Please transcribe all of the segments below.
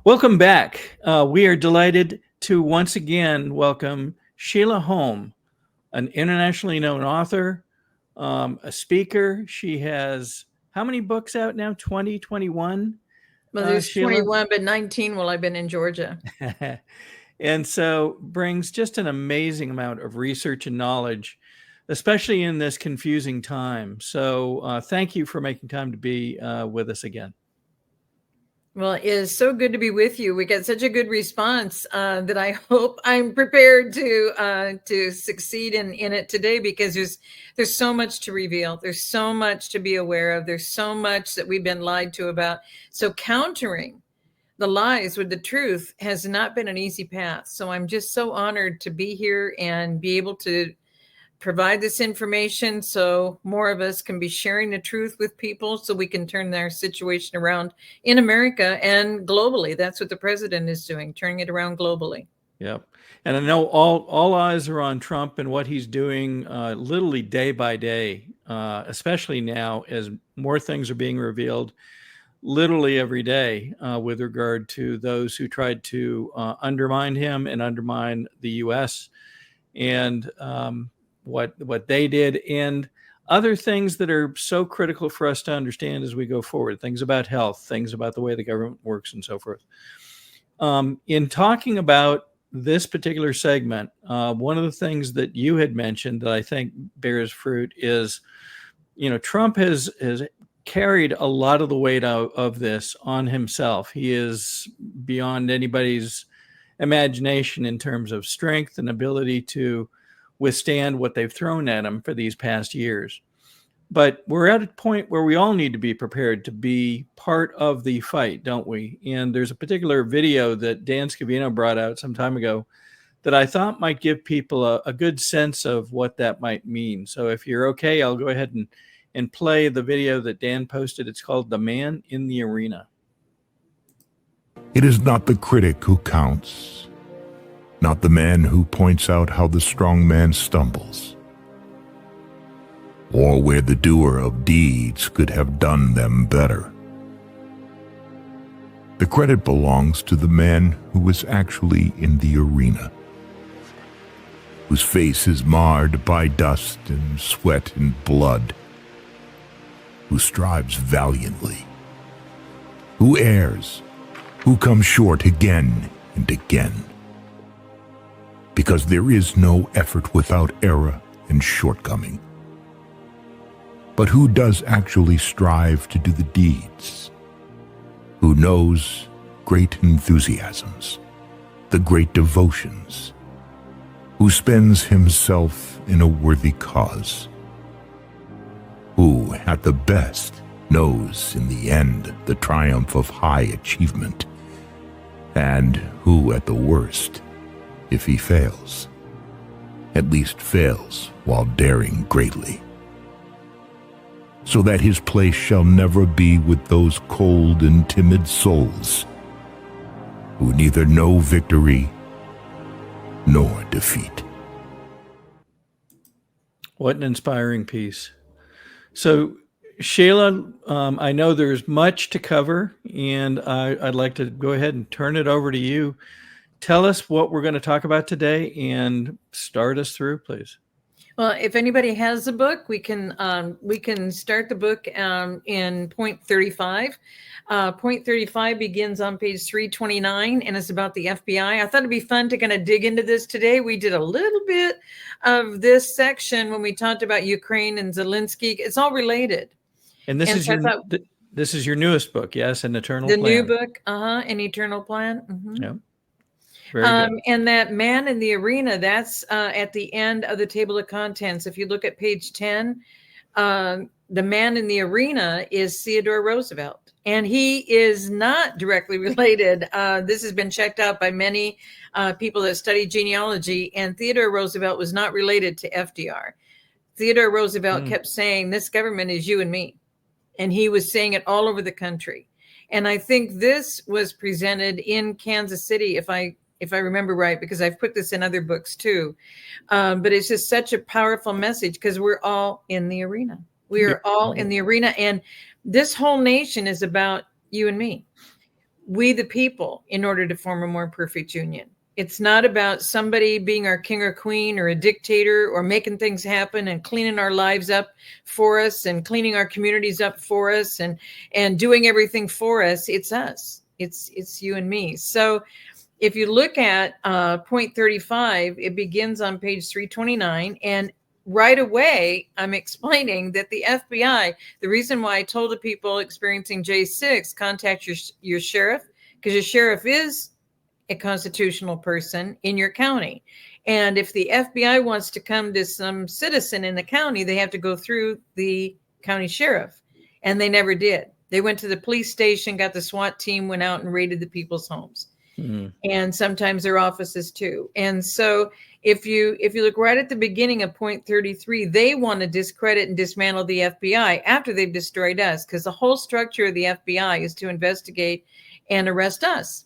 Welcome back. We are delighted to once again welcome Sheila Holm, an internationally known author, a speaker. She has how many books out now? 20, 21? Well, there's Sheila? 21, but 19 while I've been in Georgia. And so brings just an amazing amount of research and knowledge, especially in this confusing time. So thank you for making time to be with us again. Well, it is so good to be with you. We get such a good response that I hope I'm prepared to succeed in it today, because there's so much to reveal. There's so much to be aware of. There's so much that we've been lied to about. So countering the lies with the truth has not been an easy path. So I'm just so honored to be here and be able to provide this information so more of us can be sharing the truth with people, so we can turn their situation around in America and globally. That's what the president is doing, turning it around globally. Yep. And I know all eyes are on Trump and what he's doing literally day by day, especially now as more things are being revealed literally every day with regard to those who tried to undermine him and undermine the U.S. and what they did, and other things that are so critical for us to understand as we go forward, things about health, things about the way the government works, and so forth. In talking about this particular segment, one of the things that you had mentioned that I think bears fruit is, Trump has carried a lot of the weight of this on himself. He is beyond anybody's imagination in terms of strength and ability to withstand what they've thrown at him for these past years. But we're at a point where we all need to be prepared to be part of the fight, don't we? And there's a particular video that Dan Scavino brought out some time ago that I thought might give people a good sense of what that might mean. So if you're okay, I'll go ahead and play the video that Dan posted. It's called "The Man in the Arena." It is not the critic who counts, not the man who points out how the strong man stumbles, or where the doer of deeds could have done them better. The credit belongs to the man who is actually in the arena, whose face is marred by dust and sweat and blood, who strives valiantly, who errs, who comes short again and again. Because there is no effort without error and shortcoming. But who does actually strive to do the deeds? Who knows great enthusiasms, the great devotions? Who spends himself in a worthy cause? Who, at the best, knows in the end the triumph of high achievement? And who, at the worst, if he fails, at least fails while daring greatly, so that his place shall never be with those cold and timid souls who neither know victory nor defeat. What an inspiring piece. So, Sheila, I know there's much to cover, and I'd like to go ahead and turn it over to you. Tell us what we're going to talk about today and start us through, please. Well, if anybody has the book, we can start the book in point 35. Point 35 begins on page 329, and it's about the FBI. I thought it'd be fun to kind of dig into this today. We did a little bit of this section when we talked about Ukraine and Zelensky. It's all related. And this is your newest book, yes, An Eternal Plan. The new book, An Eternal Plan. Mm-hmm. Yeah. Very good. And that man in the arena, that's at the end of the table of contents. If you look at page 10, the man in the arena is Theodore Roosevelt. And he is not directly related. This has been checked out by many people that study genealogy. And Theodore Roosevelt was not related to FDR. Theodore Roosevelt kept saying, this government is you and me. And he was saying it all over the country. And I think this was presented in Kansas City, if I remember right, because I've put this in other books too. But it's just such a powerful message, because we're all in the arena. We are all in the arena. And this whole nation is about you and me. we the people in order to form a more perfect union. It's not about somebody being our king or queen or a dictator or making things happen and cleaning our lives up for us and cleaning our communities up for us and doing everything for us. It's us. It's you and me. So if you look at point 35, it begins on page 329. And right away, I'm explaining that the FBI, the reason why I told the people experiencing J6, contact your sheriff, because your sheriff is a constitutional person in your county. And if the FBI wants to come to some citizen in the county, they have to go through the county sheriff. And they never did. They went to the police station, got the SWAT team, went out and raided the people's homes. And sometimes their offices too. And so if you look right at the beginning of point 33, they want to discredit and dismantle the FBI after they've destroyed us, because the whole structure of the FBI is to investigate and arrest us.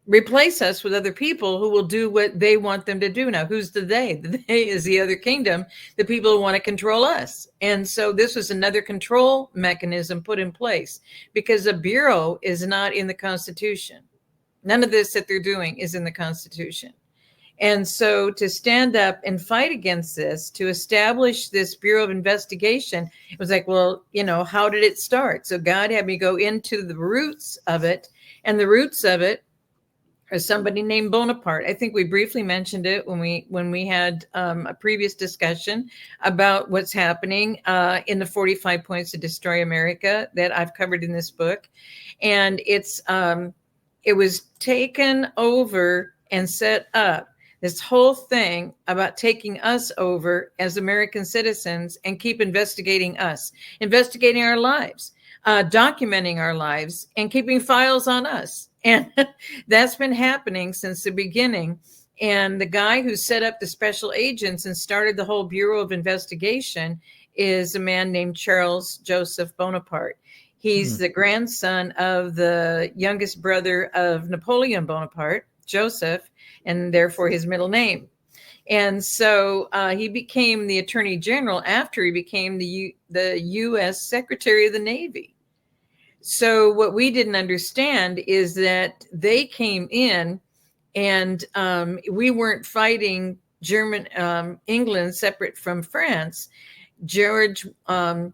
Replace us with other people who will do what they want them to do. Now, who's the they? The they is the other kingdom, the people who want to control us. And so this was another control mechanism put in place, because a bureau is not in the Constitution. None of this that they're doing is in the Constitution. And so to stand up and fight against this, to establish this Bureau of Investigation, it was like, well, how did it start? So God had me go into the roots of it. And the roots of it are somebody named Bonaparte. I think we briefly mentioned it when we had a previous discussion about what's happening in the 45 Points to Destroy America that I've covered in this book. And it was taken over and set up, this whole thing about taking us over as American citizens and keep investigating us, investigating our lives, documenting our lives, and keeping files on us. And that's been happening since the beginning. And the guy who set up the special agents and started the whole Bureau of Investigation is a man named Charles Joseph Bonaparte. He's the grandson of the youngest brother of Napoleon Bonaparte, Joseph, and therefore his middle name. And so he became the Attorney General after he became the U.S. Secretary of the Navy. So what we didn't understand is that they came in and we weren't fighting England separate from France. The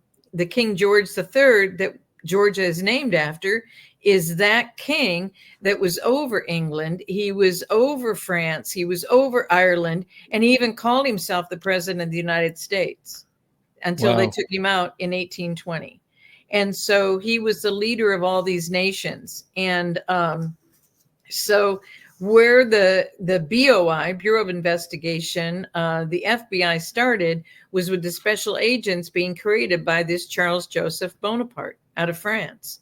King George III, that Georgia is named after, is that king that was over England. He was over France. He was over Ireland. And he even called himself the President of the United States until they took him out in 1820. And so he was the leader of all these nations. And so where the BOI, Bureau of Investigation, the FBI started was with the special agents being created by this Charles Joseph Bonaparte out of France.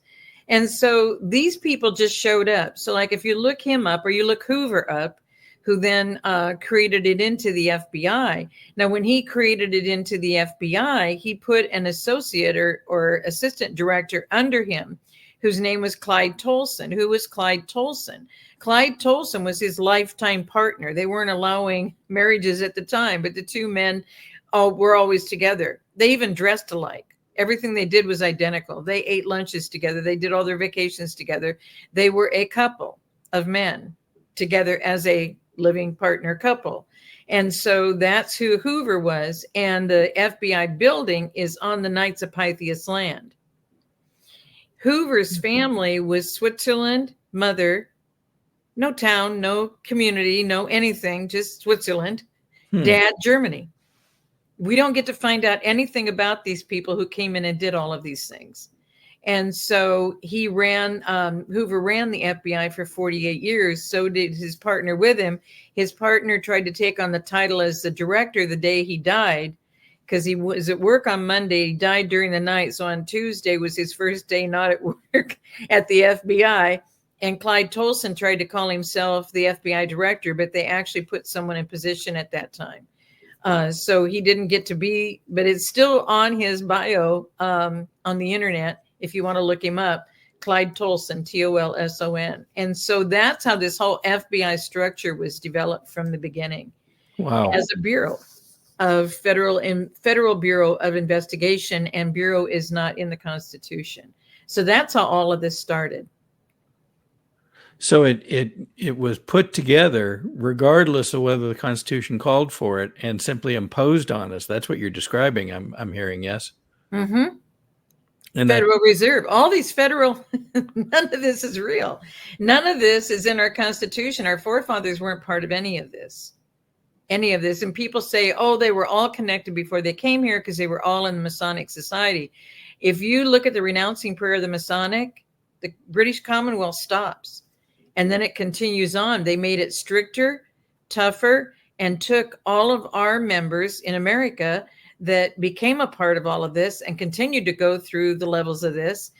And so these people just showed up. So like if you look him up or you look Hoover up, who then created it into the FBI. Now, when he created it into the FBI, he put an associate or assistant director under him, whose name was Clyde Tolson. Who was Clyde Tolson? Clyde Tolson was his lifetime partner. They weren't allowing marriages at the time, but the two men were always together. They even dressed alike. Everything they did was identical. They ate lunches together. They did all their vacations together. They were a couple of men together as a living partner couple. And so that's who Hoover was. And the FBI building is on the Knights of Pythias land. Hoover's family was Switzerland, mother, no town, no community, no anything, just Switzerland, dad, Germany. We don't get to find out anything about these people who came in and did all of these things. And so Hoover ran the FBI for 48 years. So did his partner with him. His partner tried to take on the title as the director the day he died, because he was at work on Monday. He died during the night. So on Tuesday was his first day not at work at the FBI. And Clyde Tolson tried to call himself the FBI director, but they actually put someone in position at that time. So he didn't get to be, but it's still on his bio on the internet. If you want to look him up, Clyde Tolson, Tolson. And so that's how this whole FBI structure was developed from the beginning. Wow. As a bureau of Federal Bureau of Investigation, and bureau is not in the Constitution. So that's how all of this started. So it was put together regardless of whether the Constitution called for it and simply imposed on us. That's what you're describing. I'm hearing, yes. Mm-hmm. And Federal Reserve, all these federal, none of this is real. None of this is in our Constitution. Our forefathers weren't part of any of this. And people say, oh, they were all connected before they came here because they were all in the Masonic Society. If you look at the renouncing prayer of the Masonic, the British Commonwealth stops. And then it continues on. They made it stricter, tougher, and took all of our members in America that became a part of all of this and continued to go through the levels of this.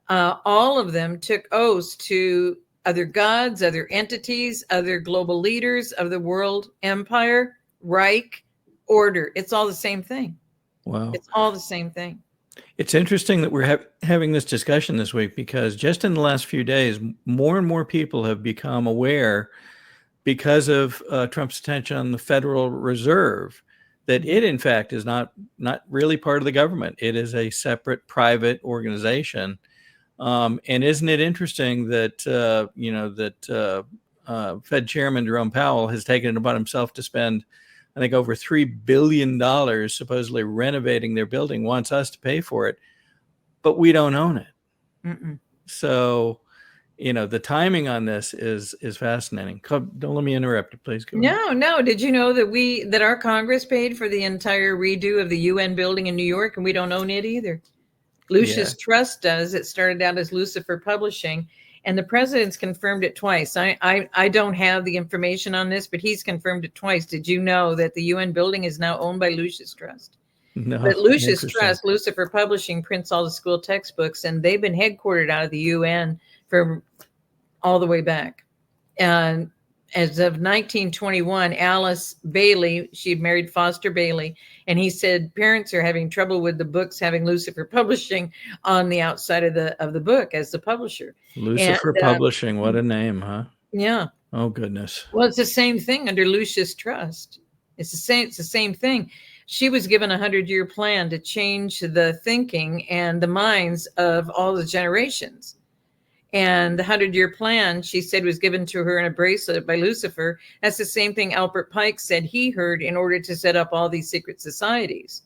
All of them took oaths to other gods, other entities, other global leaders of the world empire, Reich, order. It's all the same thing. wow. It's all the same thing. It's interesting that we're having this discussion this week because just in the last few days, more and more people have become aware because of Trump's attention on the Federal Reserve that it, in fact, is not really part of the government. It is a separate private organization. And isn't it interesting that, Fed Chairman Jerome Powell has taken it upon himself to spend, I think, over $3 billion supposedly renovating their building, wants us to pay for it, but we don't own it. Mm-mm. So, the timing on this is fascinating. Don't let me interrupt you, please. Go ahead. No. Did you know that our Congress paid for the entire redo of the UN building in New York, and we don't own it either? Lucius Trust does. It started out as Lucifer Publishing, and the president's confirmed it twice. I don't have the information on this, but he's confirmed it twice. Did you know that the UN building is now owned by Lucius Trust? No, but Lucius Trust, Lucifer Publishing, prints all the school textbooks, and they've been headquartered out of the UN for all the way back. And as of 1921, Alice Bailey, she married Foster Bailey, and he said parents are having trouble with the books having Lucifer Publishing on the outside of the book as the publisher. Lucifer Publishing, what a name, huh? Yeah. Oh goodness. Well, it's the same thing under Lucius Trust. It's the same thing. She was given a 100-year plan to change the thinking and the minds of all the generations. And the 100-year plan, she said, was given to her in a bracelet by Lucifer. That's the same thing Albert Pike said he heard in order to set up all these secret societies.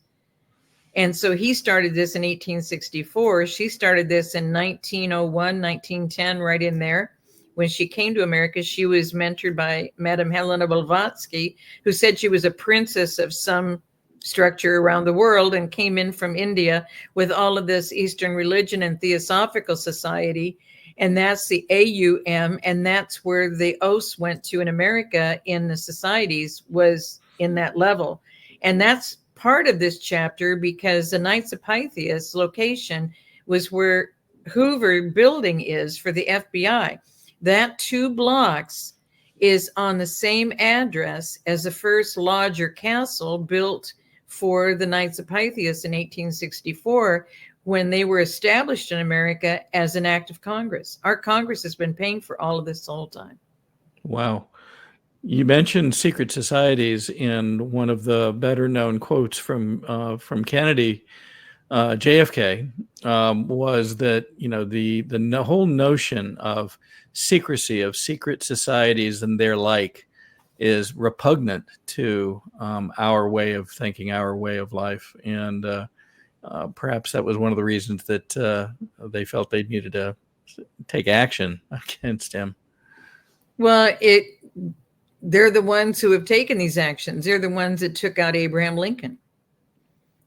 And so he started this in 1864. She started this in 1901, 1910, right in there. When she came to America, she was mentored by Madame Helena Blavatsky, who said she was a princess of some structure around the world and came in from India with all of this Eastern religion and Theosophical Society. And that's the AUM, and that's where the oaths went to in America in the societies, was in that level. And that's part of this chapter because the Knights of Pythias location was where Hoover building is for the FBI. That 2 blocks is on the same address as the first lodge or castle built for the Knights of Pythias in 1864, when they were established in America as an act of Congress. Our Congress has been paying for all of this the whole time. Wow. You mentioned secret societies in one of the better known quotes from Kennedy. JFK was that, the whole notion of secrecy, of secret societies and their like, is repugnant to our way of thinking, our way of life. And perhaps that was one of the reasons that they felt they needed to take action against him. Well, they're the ones who have taken these actions. They're the ones that took out Abraham Lincoln.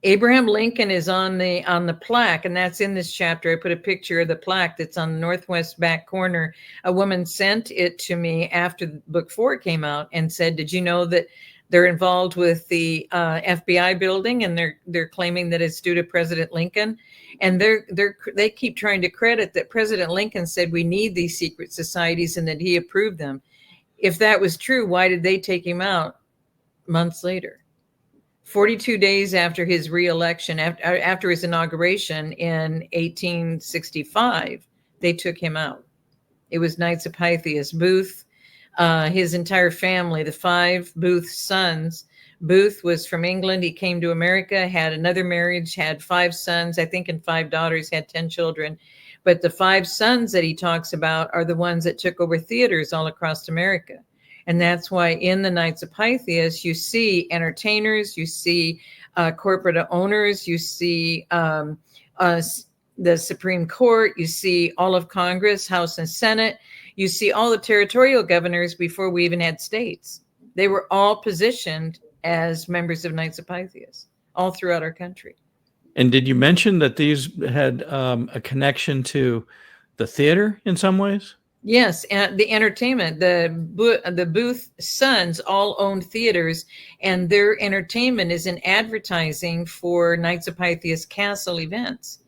Abraham Lincoln is on the plaque, and that's in this chapter. I put a picture of the plaque that's on the northwest back corner. A woman sent it to me after book 4 came out and said, "Did you know that they're involved with the FBI building, and they're claiming that it's due to President Lincoln?" And they keep trying to credit that President Lincoln said we need these secret societies and that he approved them. If that was true, why did they take him out months later? 42 days after his reelection, after his inauguration in 1865, they took him out. It was Knights of Pythias. Booth, his entire family, the 5 Booth sons. Booth was from England. He came to America, had another marriage, had 5 sons, I think, and 5 daughters, had 10 children. But the 5 sons that he talks about are the ones that took over theaters all across America. And that's why in the Knights of Pythias, you see entertainers, you see corporate owners, you see the Supreme Court, you see all of Congress, House and Senate, you see all the territorial governors before we even had states. They were all positioned as members of Knights of Pythias all throughout our country. And did you mention that these had a connection to the theater in some ways? Yes, and the entertainment, the Booth sons all owned theaters, and their entertainment is in advertising for Knights of Pythias castle events.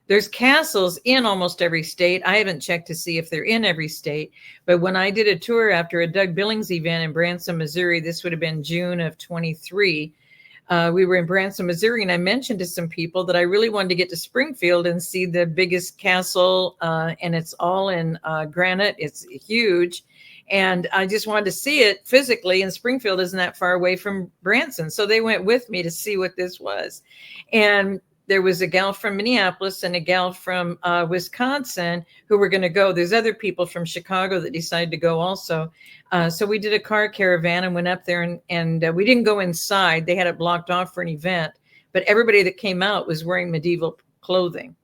There's castles in almost every state. I haven't checked to see if they're in every state, but when I did a tour after a Doug Billings event in Branson, Missouri, this would have been June of 23. We were in Branson, Missouri, and I mentioned to some people that I really wanted to get to Springfield and see the biggest castle, and it's all in granite. It's huge, and I just wanted to see it physically, and Springfield isn't that far away from Branson. So they went with me to see what this was. And there was a gal from Minneapolis and a gal from Wisconsin who were going to go. There's other people from Chicago that decided to go also. So we did a car caravan and went up there, and we didn't go inside. They had it blocked off for an event, but everybody that came out was wearing medieval clothing.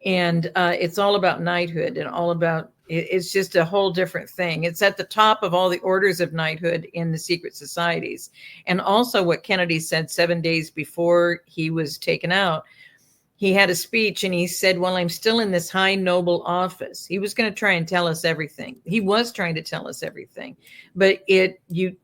And it's all about knighthood and all about, it's just a whole different thing. It's at the top of all the orders of knighthood in the secret societies. And also what Kennedy said 7 days before he was taken out, he had a speech and he said, well, I'm still in this high noble office. He was going to try and tell us everything. He was trying to tell us everything, but you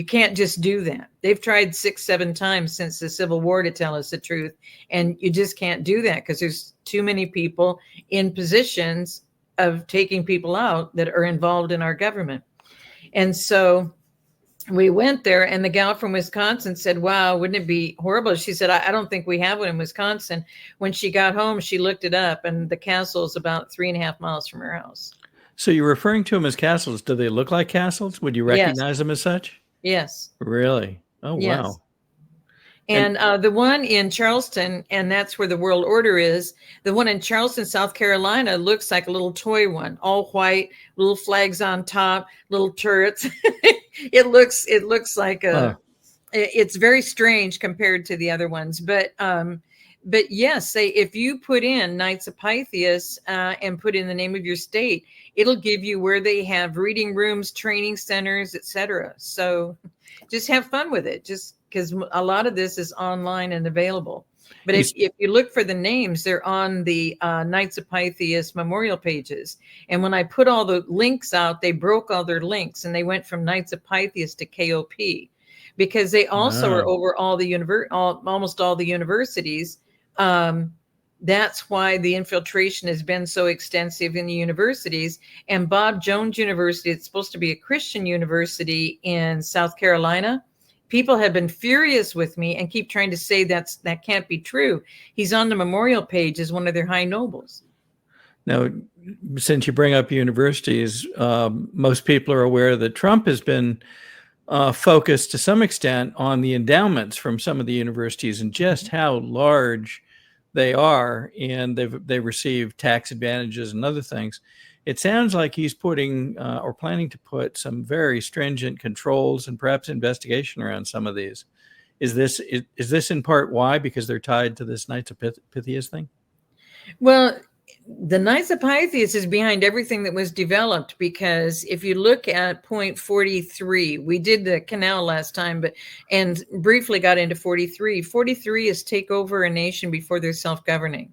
can't just do that. They've tried 6, 7 times since the Civil War to tell us the truth. And you just can't do that because there's too many people in positions of taking people out that are involved in our government. And so we went there, and the gal from Wisconsin said, wow, wouldn't it be horrible? She said, I don't think we have one in Wisconsin. When she got home, she looked it up, and the castle is about 3.5 miles from her house. So you're referring to them as castles. Do they look like castles? Would you recognize them as such? Yes. Really? Oh, yes. wow. And the one in Charleston, and that's where the World Order is, the one in Charleston, South Carolina, looks like a little toy one, all white, little flags on top, little turrets. It looks like it's very strange compared to the other ones. But yes, if you put in Knights of Pythias and put in the name of your state, it'll give you where they have reading rooms, training centers, etc. So just have fun with it, just because a lot of this is online and available. But if you look for the names, they're on the Knights of Pythias memorial pages. And when I put all the links out, they broke all their links and they went from Knights of Pythias to KOP, because they also are over all the almost all the universities. That's why the infiltration has been so extensive in the universities. And Bob Jones University, it's supposed to be a Christian university in South Carolina. People have been furious with me and keep trying to say that can't be true. He's on the memorial page as one of their high nobles. Now, since you bring up universities, most people are aware that Trump has been focused to some extent on the endowments from some of the universities and just how large they are, and they receive tax advantages and other things. It sounds like he's putting or planning to put some very stringent controls and perhaps investigation around some of these. Is this in part why? Because they're tied to this Knights of Pythias thing? Well, the Knights of Pythias is behind everything that was developed, because if you look at point 43, we did the canal last time, and briefly got into 43. 43 is take over a nation before they're self-governing.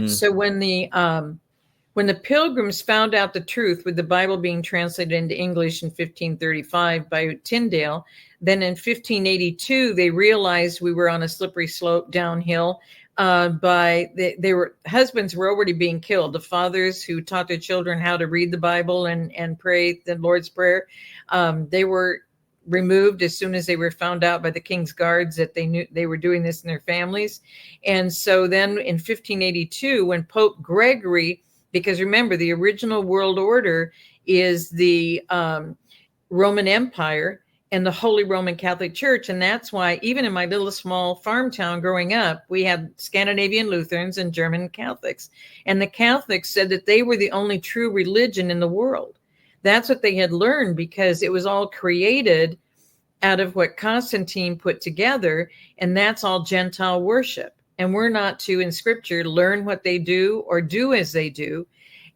So when the Pilgrims found out the truth, with the Bible being translated into English in 1535 by Tyndale, then in 1582 they realized we were on a slippery slope downhill. Husbands were already being killed. The fathers who taught their children how to read the Bible and pray the Lord's Prayer, they were removed as soon as they were found out by the king's guards that they knew they were doing this in their families. And so then in 1582, when Pope Gregory, because remember, the original world order is the Roman Empire, and the Holy Roman Catholic Church. And that's why even in my little small farm town growing up, we had Scandinavian Lutherans and German Catholics. And the Catholics said that they were the only true religion in the world. That's what they had learned, because it was all created out of what Constantine put together. And that's all Gentile worship. And we're not to, in scripture, learn what they do or do as they do.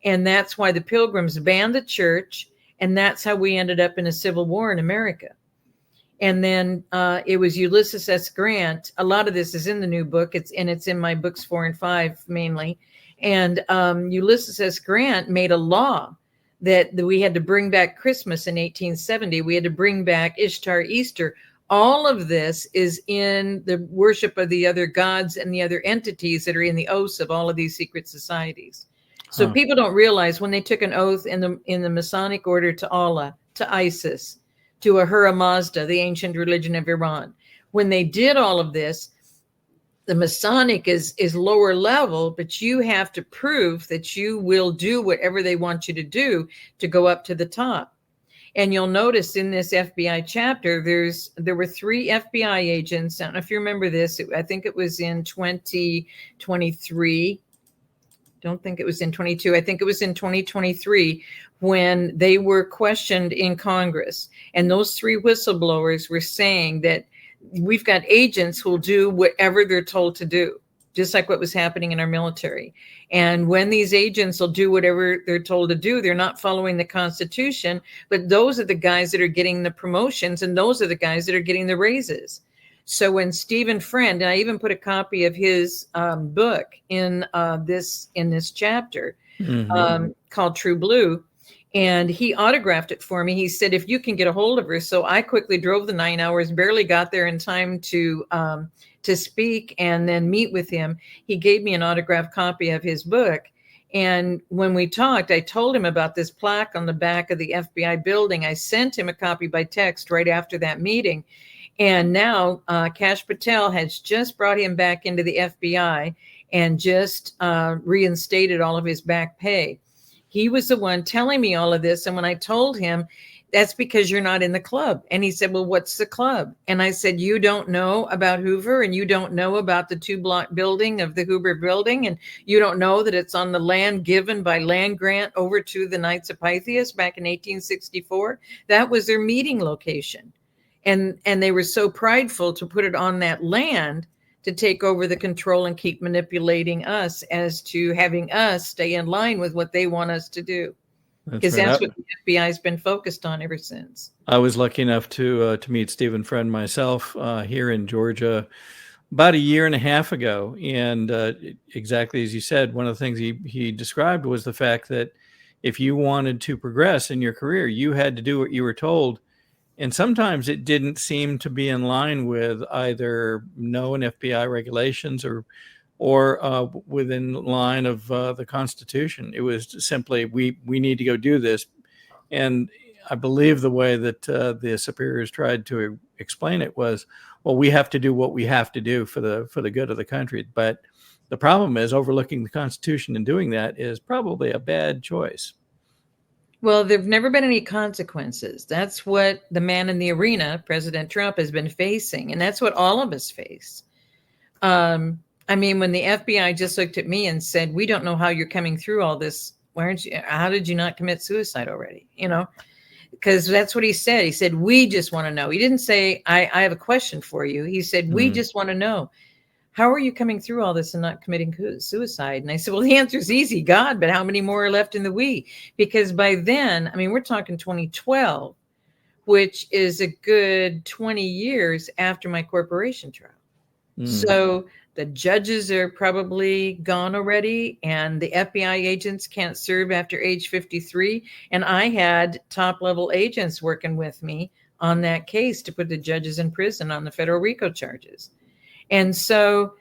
And that's why the Pilgrims banned the church. And that's how we ended up in a civil war in America. And then it was Ulysses S. Grant. A lot of this is in the new book. It's in my books 4 and 5 mainly. And Ulysses S. Grant made a law that we had to bring back Christmas in 1870. We had to bring back Ishtar Easter. All of this is in the worship of the other gods and the other entities that are in the oaths of all of these secret societies. So people don't realize when they took an oath in the Masonic order to Allah, to Isis, to Ahura Mazda, the ancient religion of Iran. When they did all of this, the Masonic is lower level, but you have to prove that you will do whatever they want you to do to go up to the top. And you'll notice in this FBI chapter, there were 3 FBI agents. I don't know if you remember this. I think it was in 2023. Don't think it was in 22. I think it was in 2023 when they were questioned in Congress. And those 3 whistleblowers were saying that we've got agents who'll do whatever they're told to do, just like what was happening in our military. And when these agents will do whatever they're told to do, they're not following the Constitution, but those are the guys that are getting the promotions, and those are the guys that are getting the raises. So when Stephen Friend, and I even put a copy of his book in this chapter called True Blue, and he autographed it for me. He said, if you can get a hold of her. So I quickly drove the 9 hours, barely got there in time to speak and then meet with him. He gave me an autographed copy of his book. And when we talked, I told him about this plaque on the back of the FBI building. I sent him a copy by text right after that meeting. And now Kash Patel has just brought him back into the FBI and just reinstated all of his back pay. He was the one telling me all of this. And when I told him, that's because you're not in the club. And he said, well, what's the club? And I said, you don't know about Hoover, and you don't know about the 2-block building of the Hoover building. And you don't know that it's on the land given by land grant over to the Knights of Pythias back in 1864. That was their meeting location. And they were so prideful to put it on that land to take over the control and keep manipulating us as to having us stay in line with what they want us to do. Because that's what the FBI has been focused on ever since. I was lucky enough to meet Stephen Friend myself here in Georgia about 1.5 years ago. And exactly as you said, one of the things he described was the fact that if you wanted to progress in your career, you had to do what you were told. And sometimes it didn't seem to be in line with either known FBI regulations or within line of the Constitution. It was simply, we need to go do this. And I believe the way that the superiors tried to explain it was, well, we have to do what we have to do for the good of the country. But the problem is overlooking the Constitution and doing that is probably a bad choice. Well, there've never been any consequences. That's what the man in the arena, President Trump, has been facing. And that's what all of us face. I mean, when the FBI just looked at me and said, we don't know how you're coming through all this. How did you not commit suicide already? You know, because that's what he said. He said, we just want to know. He didn't say, I have a question for you. He said, we just want to know. How are you coming through all this and not committing suicide? And I said, well, the answer is easy, God, but how many more are left in the we? Because by then, I mean, we're talking 2012, which is a good 20 years after my corporation trial. So the judges are probably gone already, and the FBI agents can't serve after age 53. And I had top level agents working with me on that case to put the judges in prison on the federal RICO charges. And so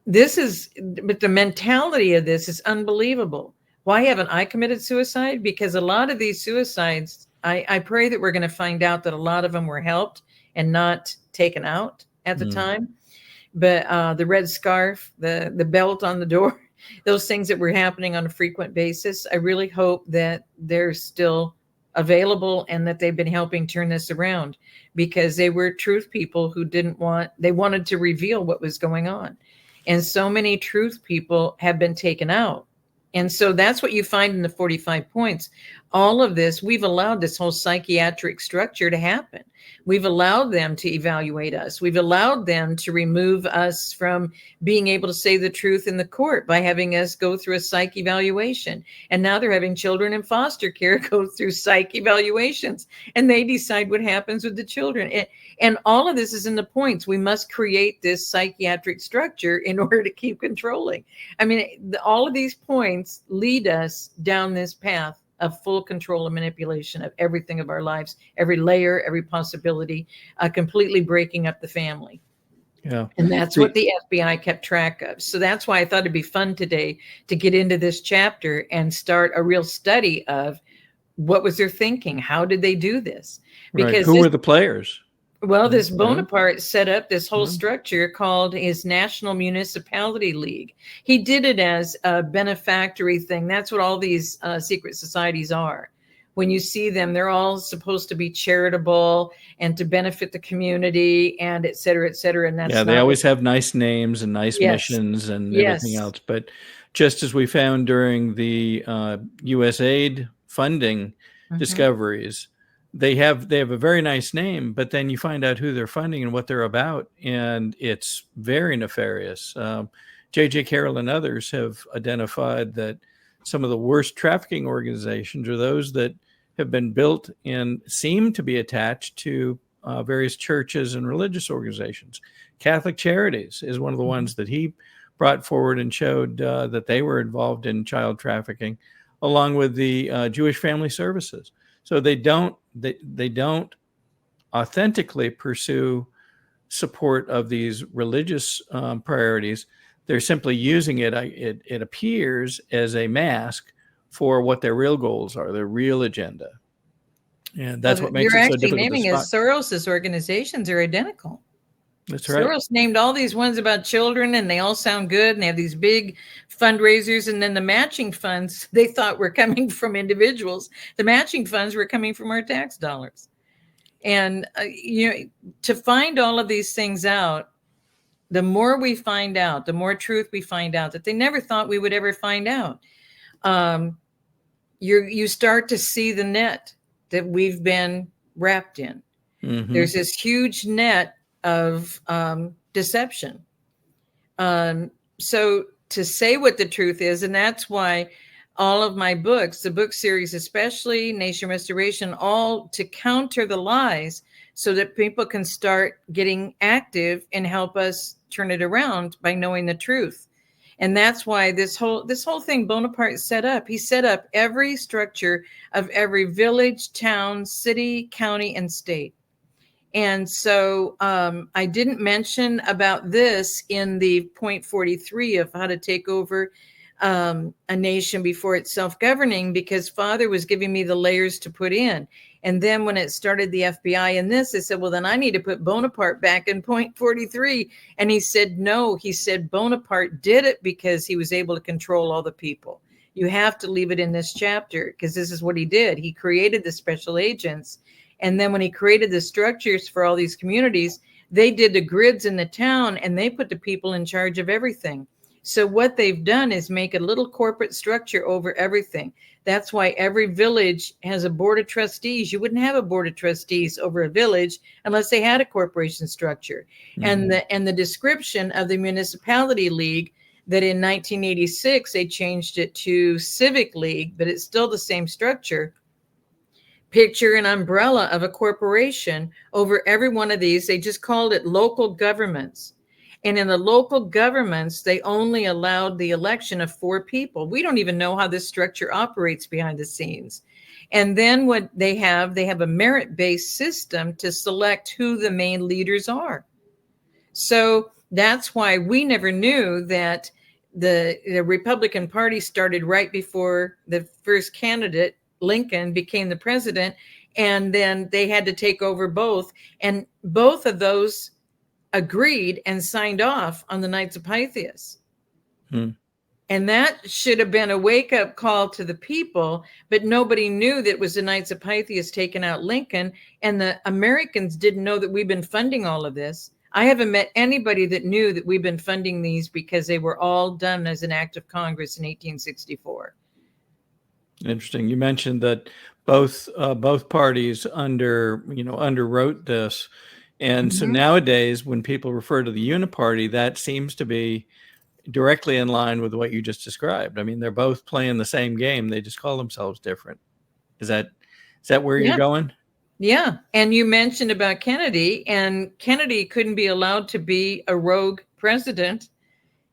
but the mentality of this is unbelievable. Why haven't I committed suicide? Because a lot of these suicides, I pray that we're going to find out that a lot of them were helped and not taken out at the time. But the red scarf, the belt on the door, those things that were happening on a frequent basis, I really hope that they're still available and that they've been helping turn this around, because they were truth people who they wanted to reveal what was going on. And so many truth people have been taken out. And so that's what you find in the 45 points. All of this, we've allowed this whole psychiatric structure to happen. We've allowed them to evaluate us. We've allowed them to remove us from being able to say the truth in the court by having us go through a psych evaluation. And now they're having children in foster care go through psych evaluations, and they decide what happens with the children. And all of this is in the points. We must create this psychiatric structure in order to keep controlling. I mean, all of these points lead us down this path of full control and manipulation of everything of our lives, every layer, every possibility, completely breaking up the family. Yeah. And that's what the FBI kept track of. So that's why I thought it'd be fun today to get into this chapter and start a real study of what was their thinking? How did they do this? Because who were the players? Well, this Bonaparte set up this whole structure called his National Municipality League. He did it as a benefactory thing. That's what all these secret societies are. When you see them, they're all supposed to be charitable and to benefit the community and et cetera, et cetera. And that's they always have nice names and nice missions and everything else. But just as we found during the USAID funding discoveries, they have a very nice name, but then you find out who they're funding and what they're about, and it's very nefarious. J.J. Carroll and others have identified that some of the worst trafficking organizations are those that have been built and seem to be attached to various churches and religious organizations. Catholic Charities is one of the ones that he brought forward and showed that they were involved in child trafficking, along with the Jewish Family Services. So they don't authentically pursue support of these religious priorities. They're simply using it. It appears as a mask for what their real goals are, their real agenda, and that's what makes it so difficult to spot. You're actually naming as Soros's organizations are identical. That's right. Soros named all these ones about children, and they all sound good, and they have these big fundraisers, and then the matching funds they thought were coming from individuals. The matching funds were coming from our tax dollars. And to find all of these things out, the more we find out, the more truth we find out that they never thought we would ever find out. You start to see the net that we've been wrapped in. Mm-hmm. There's this huge net of deception. So to say what the truth is, and that's why all of my books, the book series, especially Nation Restoration, all to counter the lies so that people can start getting active and help us turn it around by knowing the truth. And that's why this whole thing Bonaparte set up. He set up every structure of every village, town, city, county, and state. And so I didn't mention about this in the point 43 of how to take over a nation before it's self-governing, because Father was giving me the layers to put in. And then when it started the FBI in this, I said, well, then I need to put Bonaparte back in point 43. And he said, no, he said Bonaparte did it because he was able to control all the people. You have to leave it in this chapter because this is what he did. He created the special agents. And then when he created the structures for all these communities, they did the grids in the town and they put the people in charge of everything. So what they've done is make a little corporate structure over everything. That's why every village has a board of trustees. You wouldn't have a board of trustees over a village unless they had a corporation structure. Mm-hmm. And the description of the municipality league, that in 1986, they changed it to civic league, but it's still the same structure. Picture an umbrella of a corporation over every one of these. They just called it local governments. And in the local governments, they only allowed the election of 4 people. We don't even know how this structure operates behind the scenes. And then what they have a merit-based system to select who the main leaders are. So that's why we never knew that the Republican Party started right before the first candidate, Lincoln, became the president, and then they had to take over both. And both of those agreed and signed off on the Knights of Pythias. And that should have been a wake-up call to the people, but nobody knew that it was the Knights of Pythias taking out Lincoln, and the Americans didn't know that we've been funding all of this. I haven't met anybody that knew that we've been funding these because they were all done as an act of Congress in 1864. Interesting. You mentioned that both parties underwrote this, and so nowadays when people refer to the Uniparty, that seems to be directly in line with what you just described. I mean, they're both playing the same game. They just call themselves different. Is that where you're going? Yeah. And you mentioned about Kennedy, and Kennedy couldn't be allowed to be a rogue president.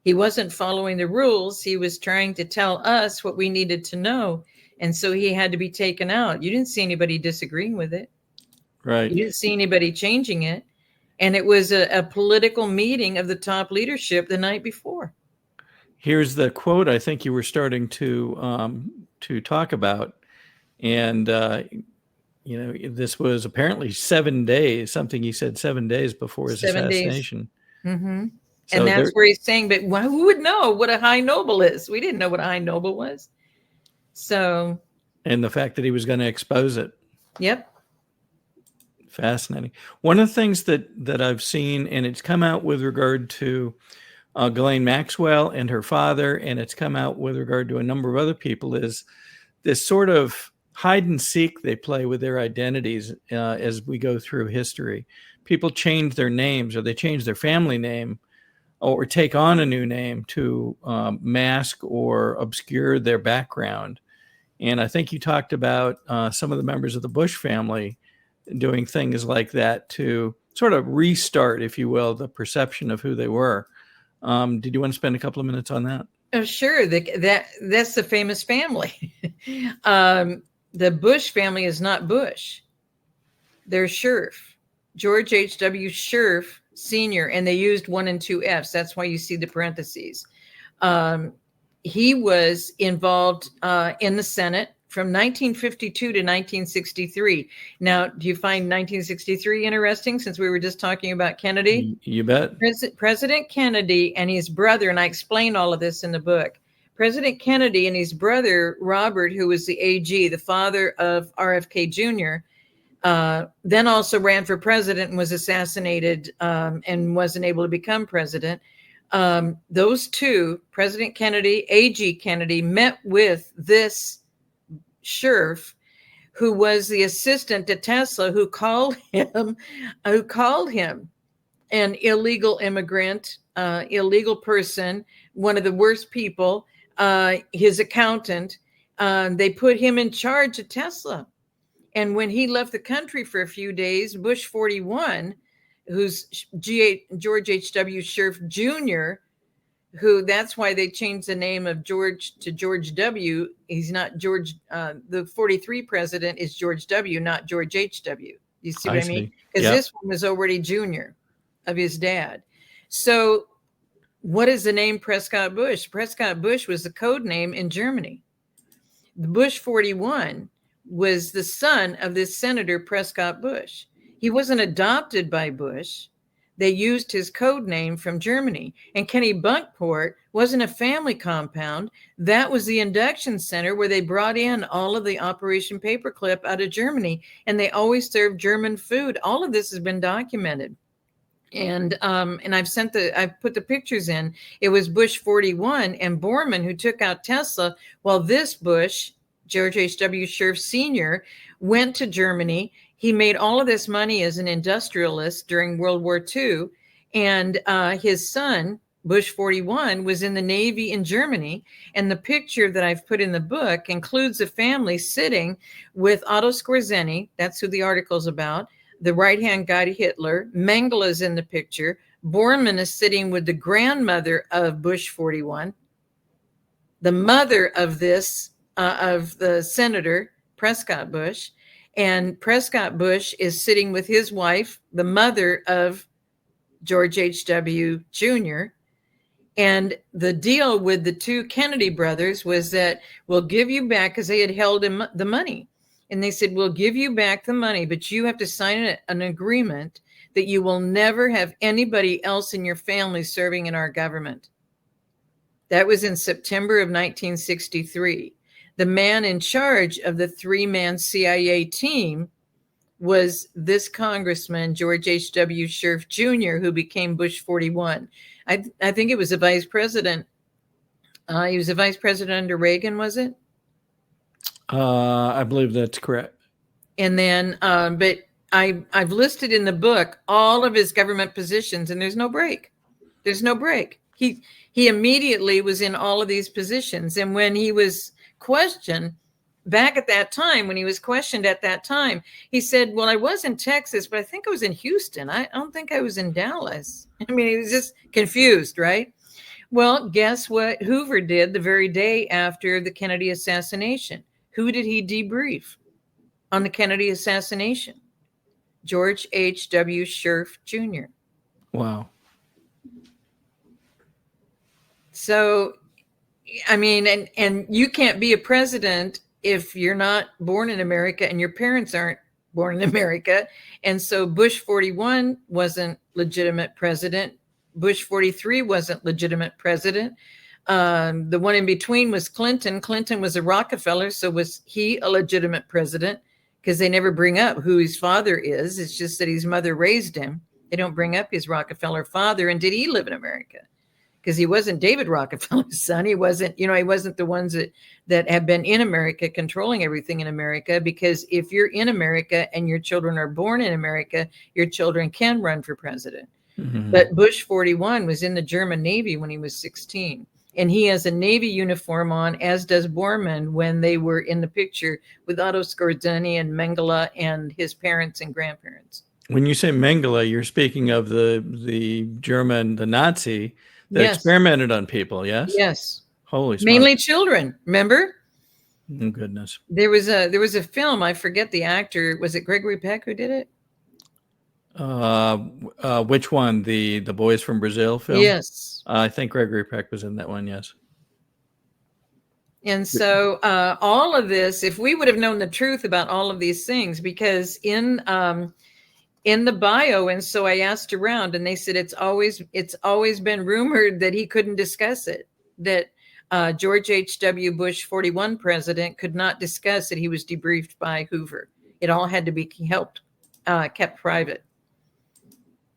He wasn't following the rules. He was trying to tell us what we needed to know. And so he had to be taken out. You didn't see anybody disagreeing with it. Right. You didn't see anybody changing it. And it was a political meeting of the top leadership the night before. Here's the quote I think you were starting to talk about. And, this was apparently 7 days, something he said 7 days before his assassination. Mm-hmm. So and that's where he's saying, but who would know what a high noble is? We didn't know what a high noble was. So. And the fact that he was going to expose it. Yep. Fascinating. One of the things that I've seen, and it's come out with regard to Ghislaine Maxwell and her father, and it's come out with regard to a number of other people, is this sort of hide and seek they play with their identities as we go through history. People change their names, or they change their family name, or take on a new name to mask or obscure their background. And I think you talked about some of the members of the Bush family doing things like that to sort of restart, if you will, the perception of who they were. Did you want to spend a couple of minutes on that? Oh, sure. That's the famous family. The Bush family is not Bush. They're Scherf, George H.W. Scherf Sr., and they used 1 and 2 Fs. That's why you see the parentheses. He was involved in the Senate from 1952 to 1963. Now, do you find 1963 interesting, since we were just talking about Kennedy? You bet. President Kennedy and his brother, and I explain all of this in the book, President Kennedy and his brother, Robert, who was the AG, the father of RFK Jr., then also ran for president and was assassinated and wasn't able to become president. Those two, President Kennedy, AG Kennedy, met with this Scherf, who was the assistant to Tesla, who called him an illegal immigrant, illegal person, one of the worst people, his accountant. They put him in charge of Tesla. And when he left the country for a few days, Bush 41, who's George H.W. Scherf Jr., who that's why they changed the name of George to George W. He's not George. The 43 president is George W., not George H.W. You see what I mean? Because this one was already junior of his dad. So what is the name Prescott Bush? Prescott Bush was the code name in Germany. The Bush 41 was the son of this Senator Prescott Bush. He wasn't adopted by Bush. They used his code name from Germany. And Kenny Bunkport wasn't a family compound. That was the induction center where they brought in all of the Operation Paperclip out of Germany. And they always served German food. All of this has been documented. And I've put the pictures in. It was Bush 41 and Borman who took out Tesla, while this Bush, George H.W. Scherf Sr., went to Germany. He made all of this money as an industrialist during World War II. And his son, Bush 41, was in the Navy in Germany. And the picture that I've put in the book includes a family sitting with Otto Skorzeny. That's who the article's about. The right-hand guy to Hitler. Mengele is in the picture. Bormann is sitting with the grandmother of Bush 41. The mother of of the Senator, Prescott Bush. And Prescott Bush is sitting with his wife, the mother of George H.W. Jr. And the deal with the two Kennedy brothers was that we'll give you back, because they had held him the money. And they said, we'll give you back the money, but you have to sign an agreement that you will never have anybody else in your family serving in our government. That was in September of 1963. The man in charge of the 3-man CIA team was this Congressman, George H.W. Scherf Jr., who became Bush 41. I think it was a vice president. He was a vice president under Reagan, was it? I believe that's correct. And then, but I've listed in the book all of his government positions, and there's no break. There's no break. He immediately was in all of these positions. And when he was questioned back at that time, when he was questioned at that time, he said, well, I was in Texas, but I think I was in Houston. I don't think I was in Dallas. I mean, he was just confused, right? Well, guess what Hoover did the very day after the Kennedy assassination? Who did he debrief on the Kennedy assassination? George H.W. Scherf Jr. Wow. So, I mean, and you can't be a president if you're not born in America and your parents aren't born in America. And so Bush 41 wasn't legitimate president. Bush 43 wasn't legitimate president. The one in between was Clinton. Clinton was a Rockefeller. So was he a legitimate president? Because they never bring up who his father is. It's just that his mother raised him. They don't bring up his Rockefeller father. And did he live in America? Because he wasn't David Rockefeller's son. He wasn't, he wasn't the ones that have been in America controlling everything in America. Because if you're in America and your children are born in America, your children can run for president. Mm-hmm. But Bush 41 was in the German Navy when he was 16. And he has a Navy uniform on, as does Borman, when they were in the picture with Otto Skorzeny and Mengele and his parents and grandparents. When you say Mengele, you're speaking of the German, the Nazi that yes. experimented on people, yes? Yes. Holy smokes. Mainly children, remember? Oh, goodness. There was a film, I forget the actor. Was it Gregory Peck who did it? Which one? The Boys from Brazil film? Yes. I think Gregory Peck was in that one, yes. And so all of this, if we would have known the truth about all of these things, because in the bio, and so I asked around, and they said it's always been rumored that he couldn't discuss it, that George H.W. Bush, 41 president, could not discuss it. He was debriefed by Hoover. It all had to be kept private.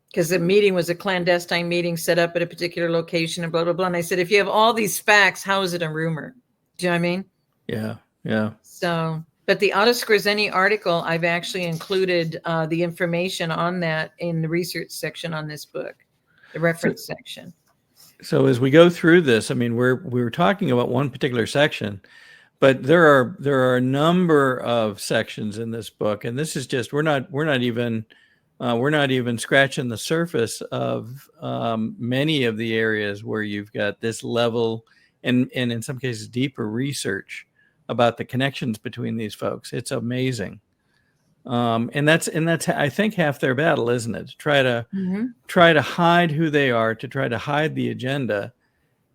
Because the meeting was a clandestine meeting set up at a particular location and blah, blah, blah. And I said, if you have all these facts, how is it a rumor? Do you know what I mean? Yeah, yeah. So, but the Otto Skorzeny article, I've actually included the information on that in the research section on this book, the reference section. So as we go through this, I mean, we're talking about one particular section, but there are a number of sections in this book, and this is just we're not even scratching the surface of many of the areas where you've got this level and in some cases deeper research about the connections between these folks. It's amazing. And that's I think half their battle, isn't it? To try to hide who they are, to try to hide the agenda,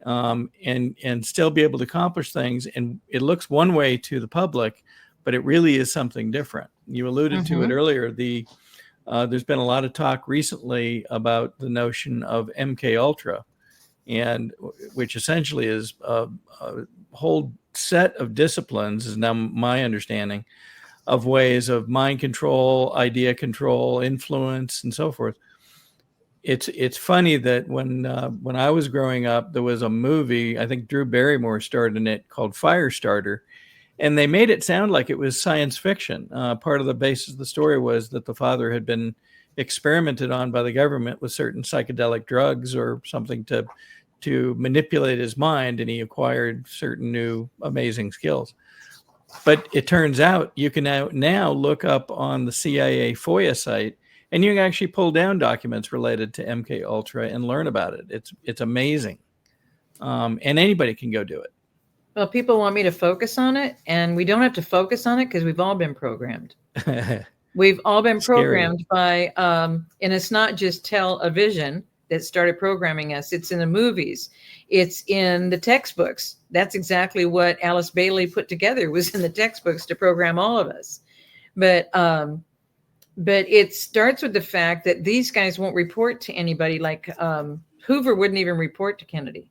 and still be able to accomplish things. And it looks one way to the public, but it really is something different. You alluded to it earlier. There's been a lot of talk recently about the notion of MK Ultra, and which essentially is a whole set of disciplines, is now my understanding, of ways of mind control, idea control, influence, and so forth. It's funny that when I was growing up, there was a movie, I think Drew Barrymore starred in it, called Firestarter. And they made it sound like it was science fiction. Part of the basis of the story was that the father had been experimented on by the government with certain psychedelic drugs or something to manipulate his mind, and he acquired certain new amazing skills. But it turns out you can now look up on the CIA FOIA site, and you can actually pull down documents related to MK Ultra and learn about it. It's amazing, and anybody can go do it. Well, people want me to focus on it, and we don't have to focus on it because we've all been programmed. We've all been programmed by, and it's not just television that started programming us. It's in the movies. It's in the textbooks. That's exactly what Alice Bailey put together, was in the textbooks to program all of us. But it starts with the fact that these guys won't report to anybody. Like Hoover wouldn't even report to Kennedy.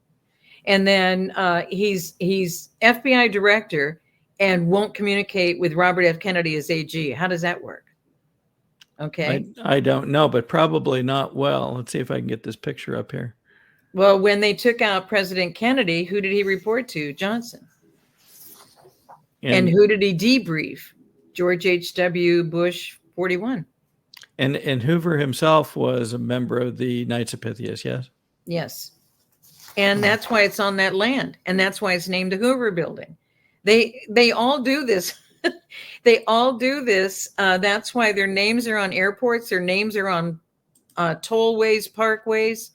And then he's FBI director and won't communicate with Robert F. Kennedy as AG. How does that work? Okay. I don't know, but probably not well. Let's see if I can get this picture up here. Well, when they took out President Kennedy, who did he report to? Johnson. And who did he debrief? George H.W. Bush 41. And Hoover himself was a member of the Knights of Pythias, yes? Yes. And that's why it's on that land. And that's why it's named the Hoover Building. They all do this. They all do this. That's why their names are on airports. Their names are on tollways, parkways.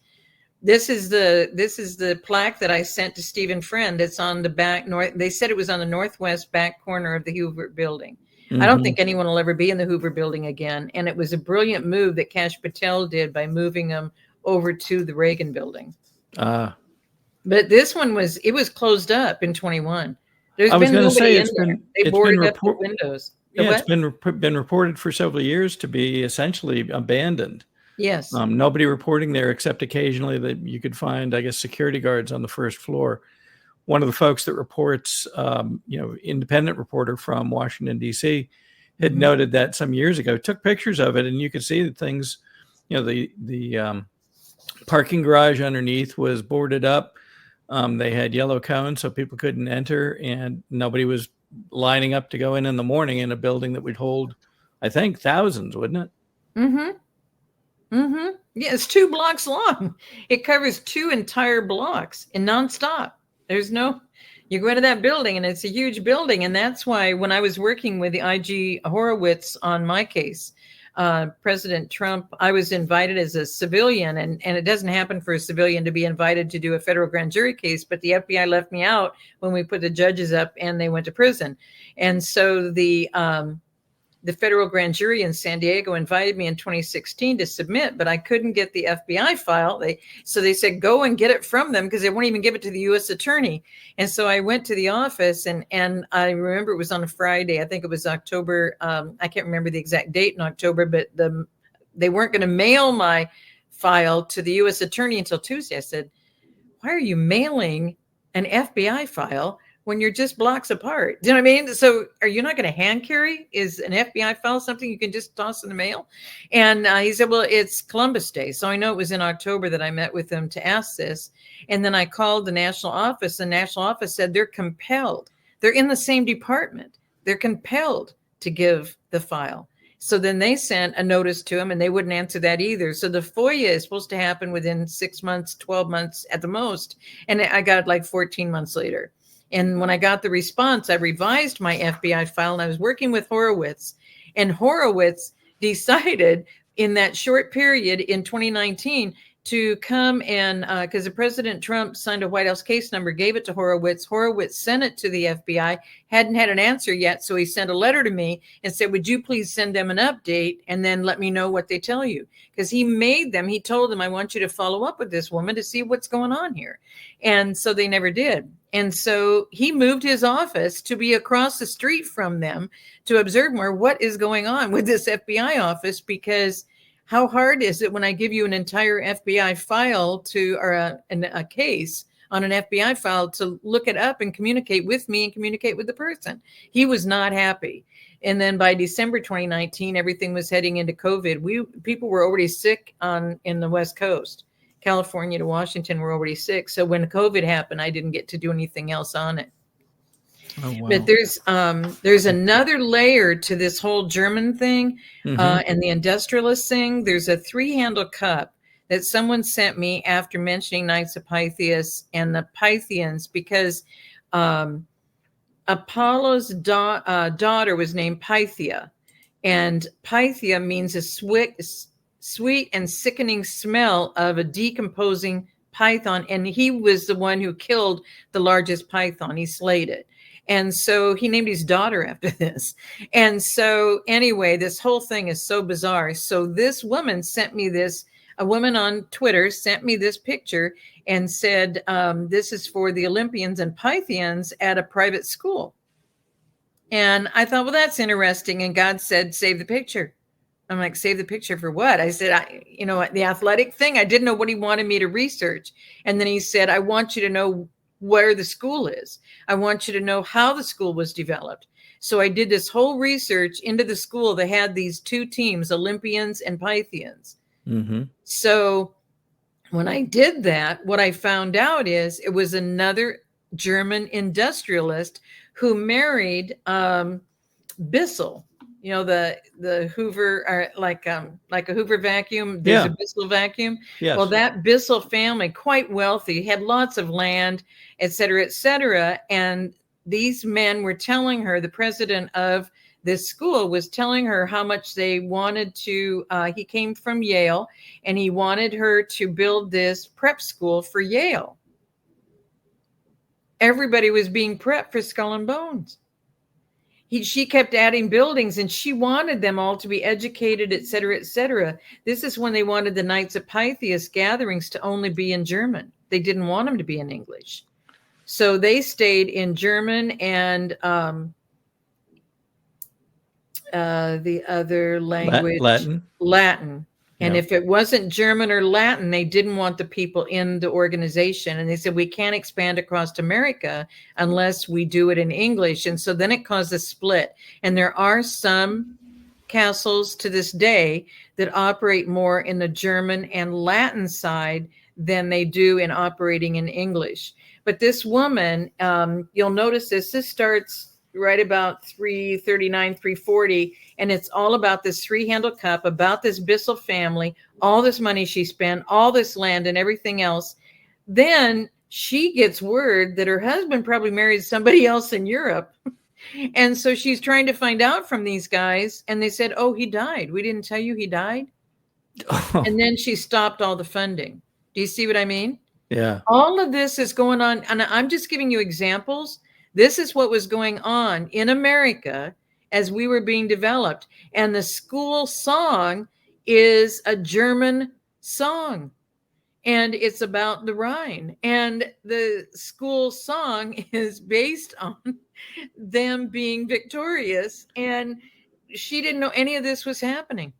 This is the plaque that I sent to Stephen Friend. It's on the back north. They said it was on the northwest back corner of the Hoover Building. Mm-hmm. I don't think anyone will ever be in the Hoover Building again. And it was a brilliant move that Kash Patel did by moving them over to the Reagan Building. But this one was closed up in 21. There's been nobody in there. They boarded up the windows. It's been reported for several years to be essentially abandoned. Yes. Nobody reporting there except occasionally that you could find, I guess, security guards on the first floor. One of the folks that reports, independent reporter from Washington, D.C., had mm-hmm. noted that some years ago, took pictures of it, and you could see that things, the parking garage underneath was boarded up. They had yellow cones so people couldn't enter, and nobody was lining up to go in the morning in a building that would hold, I think, thousands, wouldn't it? Mm-hmm. Mm-hmm. Yeah, it's 2 blocks long. It covers 2 entire blocks and nonstop. You go into that building and it's a huge building. And that's why when I was working with the IG Horowitz on my case, President Trump, I was invited as a civilian, and it doesn't happen for a civilian to be invited to do a federal grand jury case, but the FBI left me out when we put the judges up and they went to prison. And so the federal grand jury in San Diego invited me in 2016 to submit, but I couldn't get the FBI file. So they said, go and get it from them because they won't even give it to the U.S. attorney. And so I went to the office, and I remember it was on a Friday. I think it was October. I can't remember the exact date in October, but they weren't going to mail my file to the U.S. attorney until Tuesday. I said, why are you mailing an FBI file when you're just blocks apart? Do you know what I mean? So are you not going to hand carry? Is an FBI file something you can just toss in the mail? And he said, well, it's Columbus Day. So I know it was in October that I met with them to ask this. And then I called the national office. The national office said they're compelled. They're in the same department. They're compelled to give the file. So then they sent a notice to him, and they wouldn't answer that either. So the FOIA is supposed to happen within 6 months, 12 months at the most. And I got it like 14 months later. And when I got the response, I revised my FBI file, and I was working with Horowitz. And Horowitz decided in that short period in 2019 to come and, because the President Trump signed a White House case number, gave it to Horowitz. Horowitz sent it to the FBI, hadn't had an answer yet. So he sent a letter to me and said, would you please send them an update and then let me know what they tell you? Because he told them, I want you to follow up with this woman to see what's going on here. And so they never did. And so he moved his office to be across the street from them to observe more what is going on with this FBI office, because how hard is it when I give you an entire FBI file or a case on an FBI file to look it up and communicate with me and communicate with the person? He was not happy. And then by December 2019, everything was heading into COVID. People were already sick in the West Coast. California to Washington were already sick. So when COVID happened, I didn't get to do anything else on it. Oh, wow. But there's another layer to this whole German thing, mm-hmm. And the industrialist thing. There's a 3-handle cup that someone sent me after mentioning Knights of Pythias and the Pythians, because Apollo's daughter was named Pythia, and Pythia means a sweet and sickening smell of a decomposing python. And he was the one who killed the largest python. He slayed it. And so he named his daughter after this. And so anyway, this whole thing is so bizarre. So this woman a woman on Twitter sent me this picture and said, this is for the Olympians and Pythians at a private school. And I thought, well, that's interesting. And God said, save the picture. I'm like, save the picture for what? I said, the athletic thing. I didn't know what he wanted me to research. And then he said, I want you to know where the school is. I want you to know how the school was developed. So I did this whole research into the school that had these two teams, Olympians and Pythians. Mm-hmm. So when I did that, what I found out is it was another German industrialist who married Bissell. You know, the Hoover, or like a Hoover vacuum. There's a Bissell vacuum. Yes. Well, that Bissell family, quite wealthy, had lots of land, et cetera, et cetera. And these men were telling her, the president of this school was telling her how much they wanted to, he came from Yale, and he wanted her to build this prep school for Yale. Everybody was being prepped for Skull and Bones. She kept adding buildings, and she wanted them all to be educated, et cetera, et cetera. This is when they wanted the Knights of Pythias gatherings to only be in German. They didn't want them to be in English. So they stayed in German and the other language, Latin. And if it wasn't German or Latin, they didn't want the people in the organization. And they said, we can't expand across America unless we do it in English. And so then it caused a split. And there are some castles to this day that operate more in the German and Latin side than they do in operating in English. But this woman, you'll notice this starts right about 339, 340. And it's all about this three-handled cup, about this Bissell family, all this money she spent, all this land and everything else. Then she gets word that her husband probably married somebody else in Europe. And so she's trying to find out from these guys. And they said, oh, he died. We didn't tell you he died. Oh. And then she stopped all the funding. Do you see what I mean? Yeah. All of this is going on. And I'm just giving you examples. This is what was going on in America as we were being developed. And the school song is a German song. And it's about the Rhine. And the school song is based on them being victorious. And she didn't know any of this was happening.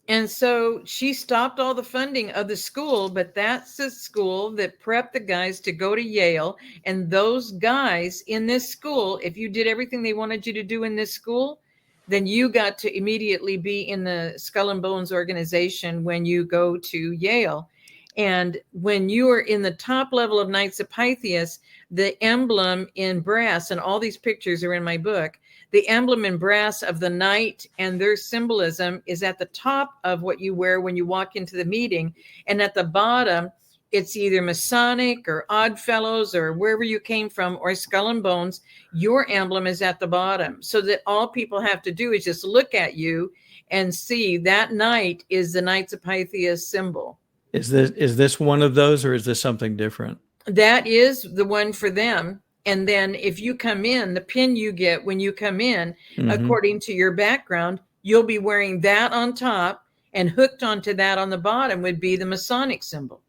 And so she stopped all the funding of the school, but that's the school that prepped the guys to go to Yale. And those guys in this school, if you did everything they wanted you to do in this school, then you got to immediately be in the Skull and Bones organization when you go to Yale. And when you are in the top level of Knights of Pythias, the emblem in brass, and all these pictures are in my book, the emblem in brass of the knight and their symbolism is at the top of what you wear when you walk into the meeting. And at the bottom, it's either Masonic or Oddfellows or wherever you came from, or Skull and Bones. Your emblem is at the bottom, so that all people have to do is just look at you and see that knight is the Knights of Pythias symbol. Is this one of those, or is this something different? That is the one for them. And then if you come in, the pin you get when you come in, according to your background, you'll be wearing that on top, and hooked onto that on the bottom would be the Masonic symbol.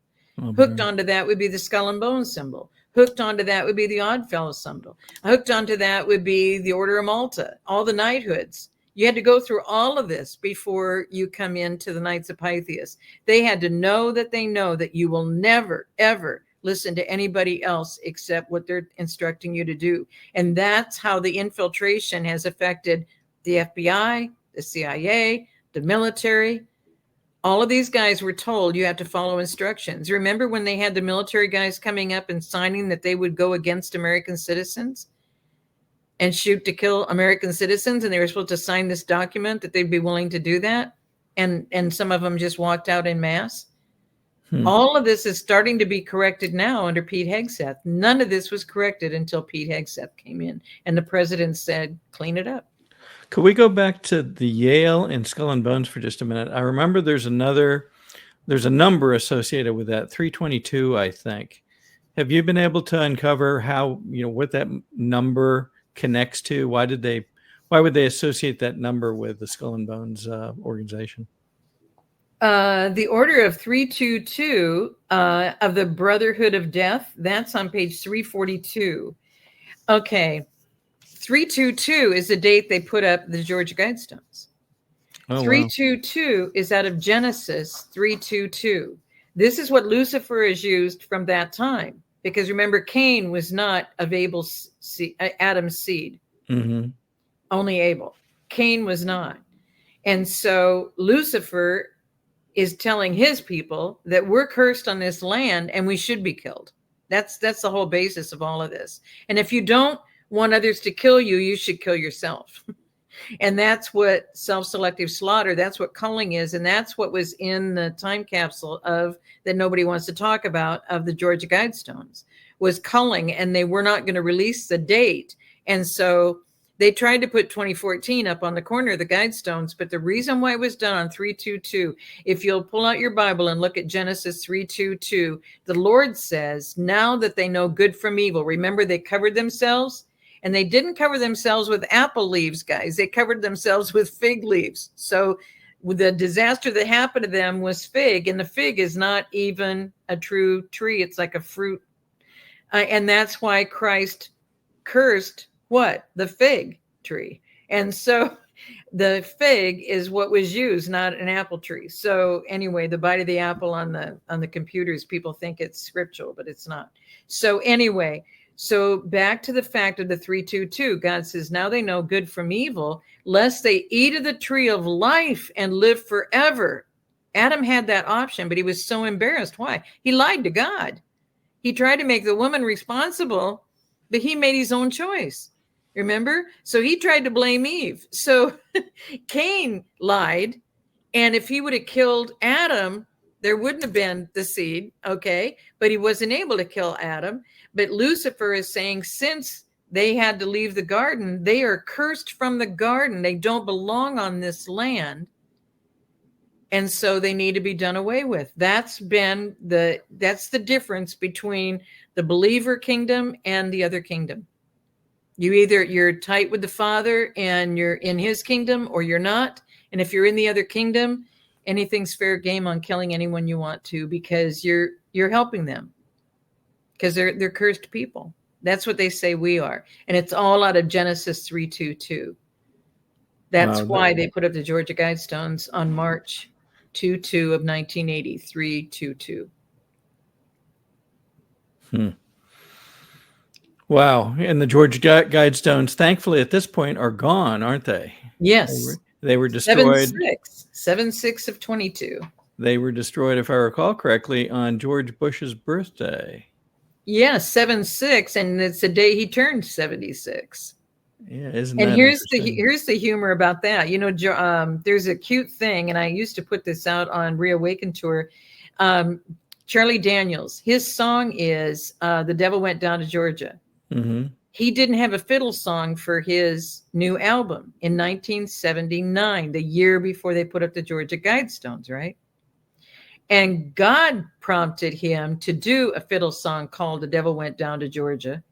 Hooked onto that would be the Skull and Bones symbol. Hooked onto that would be the Oddfellow symbol. Hooked onto that would be the Order of Malta, all the knighthoods. You had to go through all of this before you come into the Knights of Pythias. They had to know that you will never, ever listen to anybody else except what they're instructing you to do. And that's how the infiltration has affected the FBI, the CIA, the military. All of these guys were told you have to follow instructions. Remember when they had the military guys coming up and signing that they would go against American citizens and shoot to kill American citizens? And they were supposed to sign this document that they'd be willing to do that. And some of them just walked out en masse. All of this is starting to be corrected now under Pete Hegseth. None of this was corrected until Pete Hegseth came in, and the president said, clean it up. Could we go back to the Yale and Skull and Bones for just a minute? I remember there's a number associated with that, 322, I think. Have you been able to uncover how, what that number connects to? Why would they associate that number with the Skull and Bones organization? The Order of 322 of the Brotherhood of Death, that's on page 342. Okay. 322 is the date they put up the Georgia Guidestones. Oh, 322 is out of Genesis 322. This is what Lucifer is used from that time, because remember, Cain was not of Adam's seed, Mm-hmm. only Abel. Cain was not. And so Lucifer is telling his people that we're cursed on this land and we should be killed. That's the whole basis of all of this. And if you don't want others to kill you, you should kill yourself. And that's what self-selective slaughter, that's what culling is. And that's what was in the time capsule of that nobody wants to talk about of the Georgia Guidestones was culling, and they were not going to release the date. And so they tried to put 2014 up on the corner of the Guidestones, but the reason why it was done on 322, if you'll pull out your Bible and look at Genesis 3:22, the Lord says, now that they know good from evil, remember they covered themselves, and they didn't cover themselves with apple leaves, guys. They covered themselves with fig leaves. So the disaster that happened to them was fig, and the fig is not even a true tree. It's like a fruit. And that's why Christ cursed what? The fig tree. And so the fig is what was used, not an apple tree. So anyway, the bite of the apple on the computers, people think it's scriptural, but it's not. So anyway, so back to the fact of the 3:22, God says, now they know good from evil, lest they eat of the tree of life and live forever. Adam had that option, but he was so embarrassed. Why? He lied to God. He tried to make the woman responsible, but he made his own choice. Remember? So he tried to blame Eve. So Cain lied. And if he would have killed Adam, there wouldn't have been the seed. Okay. But he wasn't able to kill Adam. But Lucifer is saying, since they had to leave the garden, they are cursed from the garden. They don't belong on this land. And so they need to be done away with. That's the difference between the believer kingdom and the other kingdom. You're tight with the Father and you're in his kingdom, or you're not. And if you're in the other kingdom, anything's fair game on killing anyone you want to, because you're helping them, because they're cursed people. That's what they say we are. And it's all out of Genesis 3:22. That's why they put up the Georgia Guidestones on March 22 of 1980, 3:22. Wow. And the Georgia Guidestones, thankfully, at this point, are gone, aren't they? Yes. They were destroyed. 7/6 of 22. They were destroyed, if I recall correctly, on George Bush's birthday. Yes, 7/6, and it's the day he turned 76. Yeah, isn't and that here's the humor about that. You know, there's a cute thing, and I used to put this out on Reawaken Tour. Charlie Daniels, his song is "The Devil Went Down to Georgia." Mm-hmm. He didn't have a fiddle song for his new album in 1979, the year before they put up the Georgia Guidestones, right? And God prompted him to do a fiddle song called "The Devil Went Down to Georgia"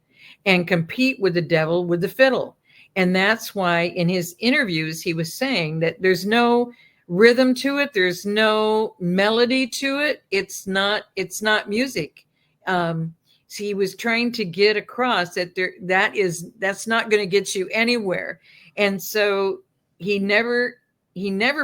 and compete with the devil with the fiddle. And that's why in his interviews, he was saying that there's no rhythm to it. There's no melody to it. It's not music. So he was trying to get across that that's not going to get you anywhere. And so he never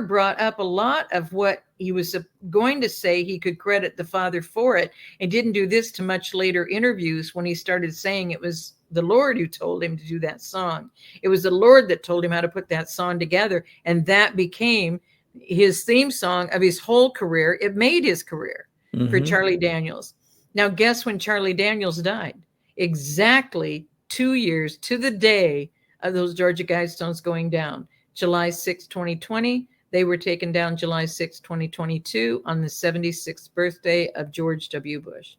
brought up a lot of what he was going to say. He could credit the Father for it, and didn't do this to much later interviews when he started saying it was the Lord who told him to do that song. It was the Lord that told him how to put that song together. And that became his theme song of his whole career. It made his career for Charlie Daniels. Now, guess when Charlie Daniels died? Exactly 2 years to the day of those Georgia Guidestones going down. July 6, 2020. They were taken down July 6, 2022 on the 76th birthday of George W. Bush.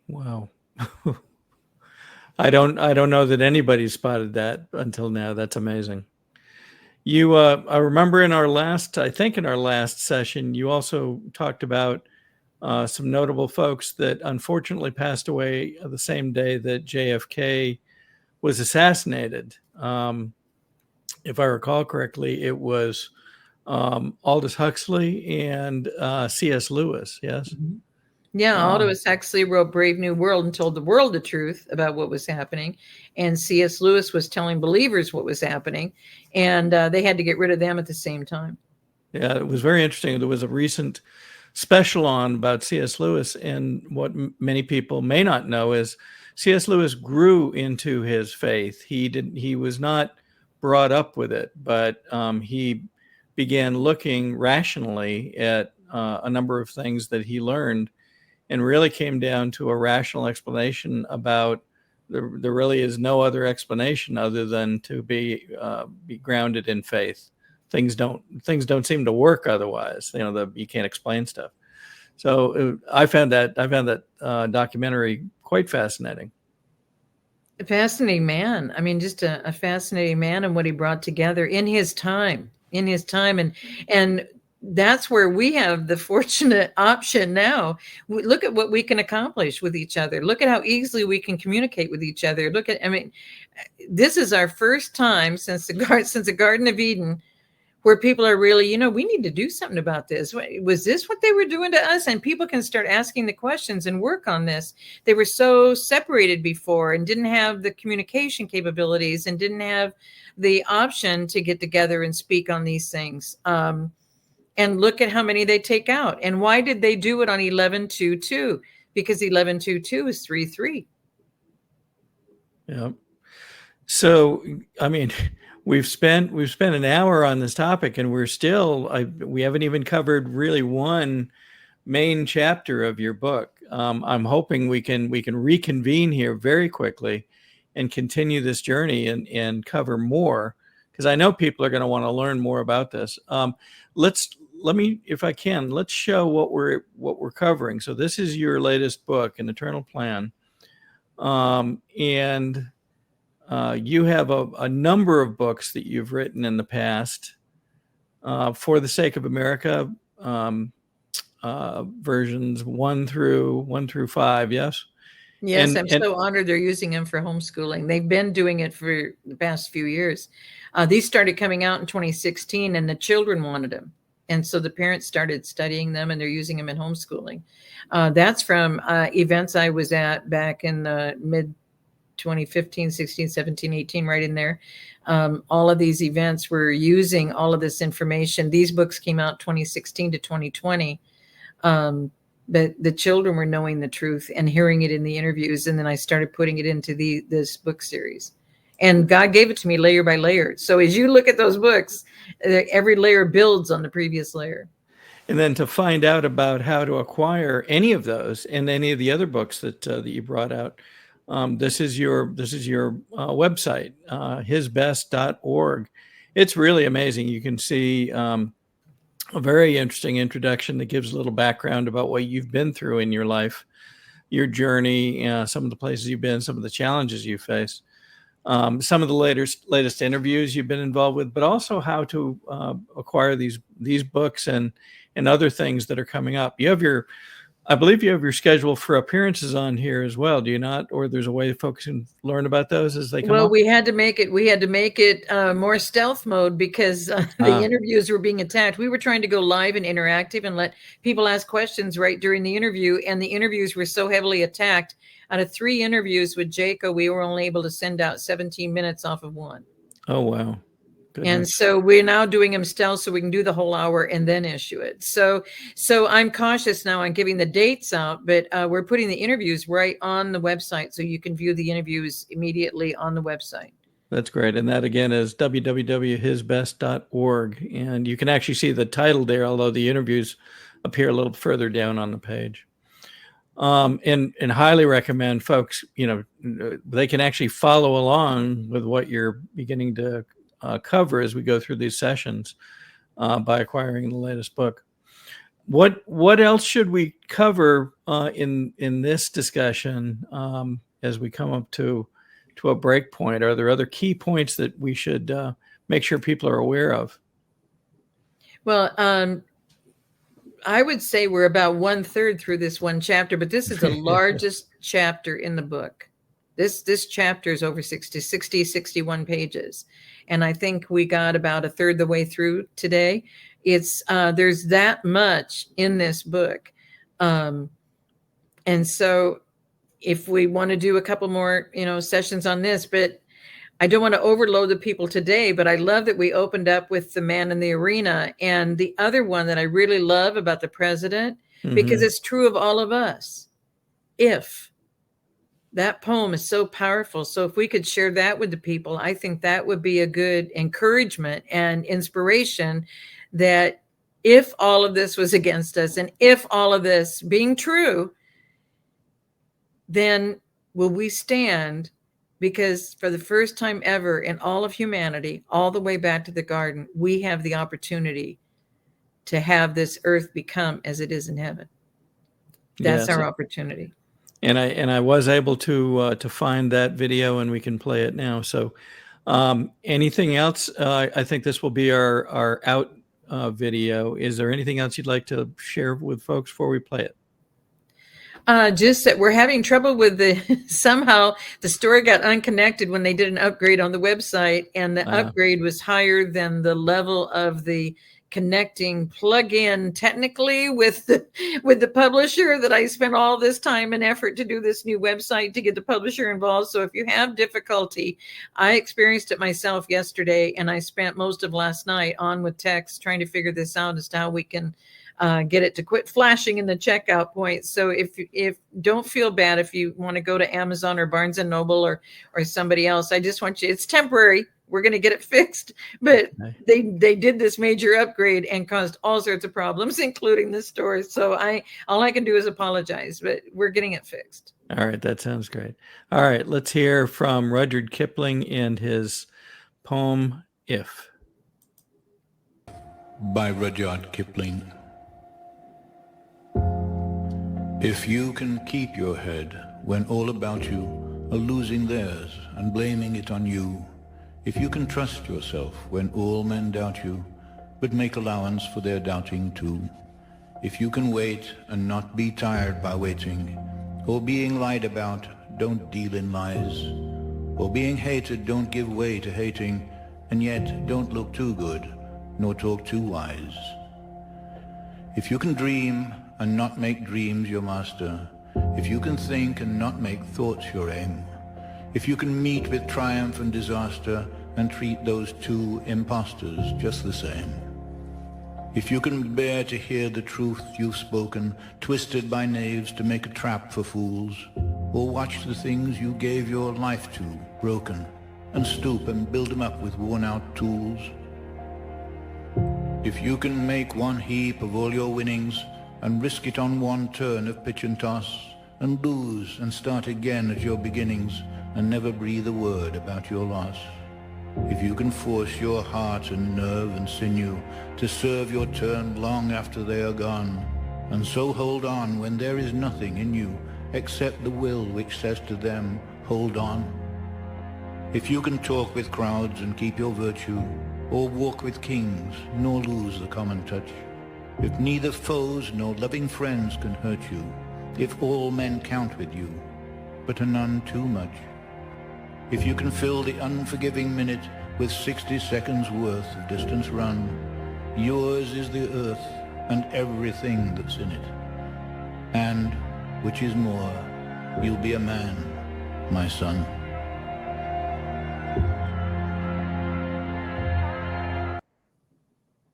Wow. I don't know that anybody spotted that until now. That's amazing. You, I remember in our last session, you also talked about some notable folks that unfortunately passed away the same day that JFK was assassinated. If I recall correctly, it was Aldous Huxley and C.S. Lewis. Yes. Mm-hmm. Yeah, Aldous Huxley wrote Brave New World and told the world the truth about what was happening. And C.S. Lewis was telling believers what was happening. And they had to get rid of them at the same time. Yeah, it was very interesting. There was a recent special on about C.S. Lewis, and what many people may not know is C.S. Lewis grew into his faith. He was not brought up with it, but he began looking rationally at a number of things that he learned, and really came down to a rational explanation about there really is no other explanation other than to be grounded in faith. Things don't seem to work otherwise. You can't explain stuff. So I found that documentary quite fascinating. A fascinating man. I mean, just a fascinating man, and what he brought together in his time, and that's where we have the fortunate option now. Look at what we can accomplish with each other. Look at how easily we can communicate with each other. This is our first time since the Garden of Eden where people are really, we need to do something about this. Was this what they were doing to us? And people can start asking the questions and work on this. They were so separated before and didn't have the communication capabilities and didn't have the option to get together and speak on these things. And look at how many they take out. And why did they do it on 11:2:2? Because 11:2:2 is 3:3. Yeah. So, I mean, we've spent an hour on this topic, and we haven't even covered really one main chapter of your book. I'm hoping we can reconvene here very quickly and continue this journey and cover more, because I know people are going to want to learn more about this. Let me, if I can, let's show what we're covering. So this is your latest book, An Eternal Plan, and you have a number of books that you've written in the past. For the Sake of America, versions 1 through 5. Yes. Yes, I'm so honored they're using them for homeschooling. They've been doing it for the past few years. These started coming out in 2016, and the children wanted them. And so the parents started studying them, and they're using them in homeschooling. That's from events I was at back in the mid 2015, 16, 17, 18, right in there. All of these events were using all of this information. These books came out 2016 to 2020. But the children were knowing the truth and hearing it in the interviews. And then I started putting it into this book series. And God gave it to me layer by layer. So as you look at those books, every layer builds on the previous layer. And then to find out about how to acquire any of those and any of the other books that you brought out, this is your website, hisbest.org. It's really amazing. You can see a very interesting introduction that gives a little background about what you've been through in your life, your journey, some of the places you've been, some of the challenges you face, some of the latest interviews you've been involved with, but also how to acquire these books and other things that are coming up. I believe you have your schedule for appearances on here as well, do you not? Or there's a way folks can learn about those as they come up? Well, we had to make it more stealth mode because the interviews were being attacked. We were trying to go live and interactive and let people ask questions right during the interview. And the interviews were so heavily attacked. Out of 3 interviews with Jaco, we were only able to send out 17 minutes off of 1. Oh, wow. Goodness. And so we're now doing them stealth so we can do the whole hour and then issue it. So I'm cautious now on giving the dates out, but we're putting the interviews right on the website so you can view the interviews immediately on the website. That's great. And that again is www.hisbest.org. And you can actually see the title there, although the interviews appear a little further down on the page. And highly recommend folks, they can actually follow along with what you're beginning to cover as we go through these sessions by acquiring the latest book. What else should we cover in this discussion as we come up to a break point? Are there other key points that we should make sure people are aware of? Well, I would say we're about 1/3 through this one chapter, but this is the largest chapter in the book. This chapter is over 61 pages. And I think we got about 1/3 the way through today. It's there's that much in this book. And so if we want to do a couple more, sessions on this, but I don't want to overload the people today, but I love that we opened up with the man in the arena. And the other one that I really love about the president because Mhm. it's true of all of us. If that poem is so powerful. So if we could share that with the people, I think that would be a good encouragement and inspiration, that if all of this was against us, and if all of this being true, then will we stand? Because for the first time ever in all of humanity, all the way back to the garden, we have the opportunity to have this earth become as it is in heaven. That's Yes. our opportunity. And I was able to find that video, and we can play it now. So, anything else? I think this will be our out video. Is there anything else you'd like to share with folks before we play it? Just that we're having trouble with the somehow the story got unconnected when they did an upgrade on the website, and the upgrade was higher than the level of the connecting plug-in technically with the publisher, that I spent all this time and effort to do this new website to get the publisher involved. So if you have difficulty, I experienced it myself yesterday, and I spent most of last night on with text trying to figure this out as to how we can get it to quit flashing in the checkout point. So if don't feel bad if you want to go to Amazon or Barnes and Noble or somebody else. I just want you, it's temporary. We're going to get it fixed, but they did this major upgrade and caused all sorts of problems, including the store. So all I can do is apologize, but we're getting it fixed. All right, that sounds great. All right, let's hear from Rudyard Kipling and his poem "If." By Rudyard Kipling. If you can keep your head when all about you are losing theirs and blaming it on you, if you can trust yourself when all men doubt you, but make allowance for their doubting too, if you can wait and not be tired by waiting, or being lied about, don't deal in lies, or being hated, don't give way to hating, and yet don't look too good, nor talk too wise. If you can dream and not make dreams your master, if you can think and not make thoughts your aim, if you can meet with triumph and disaster and treat those two impostors just the same, if you can bear to hear the truth you've spoken, twisted by knaves to make a trap for fools, or watch the things you gave your life to broken, and stoop and build them up with worn-out tools, if you can make one heap of all your winnings and risk it on one turn of pitch and toss, and lose and start again at your beginnings, and never breathe a word about your loss, if you can force your heart and nerve and sinew to serve your turn long after they are gone, and so hold on when there is nothing in you except the will which says to them, hold on, if you can talk with crowds and keep your virtue, or walk with kings nor lose the common touch, if neither foes nor loving friends can hurt you, if all men count with you, but are none too much, if you can fill the unforgiving minute with 60 seconds worth of distance run, yours is the earth and everything that's in it. And, which is more, you'll be a man, my son.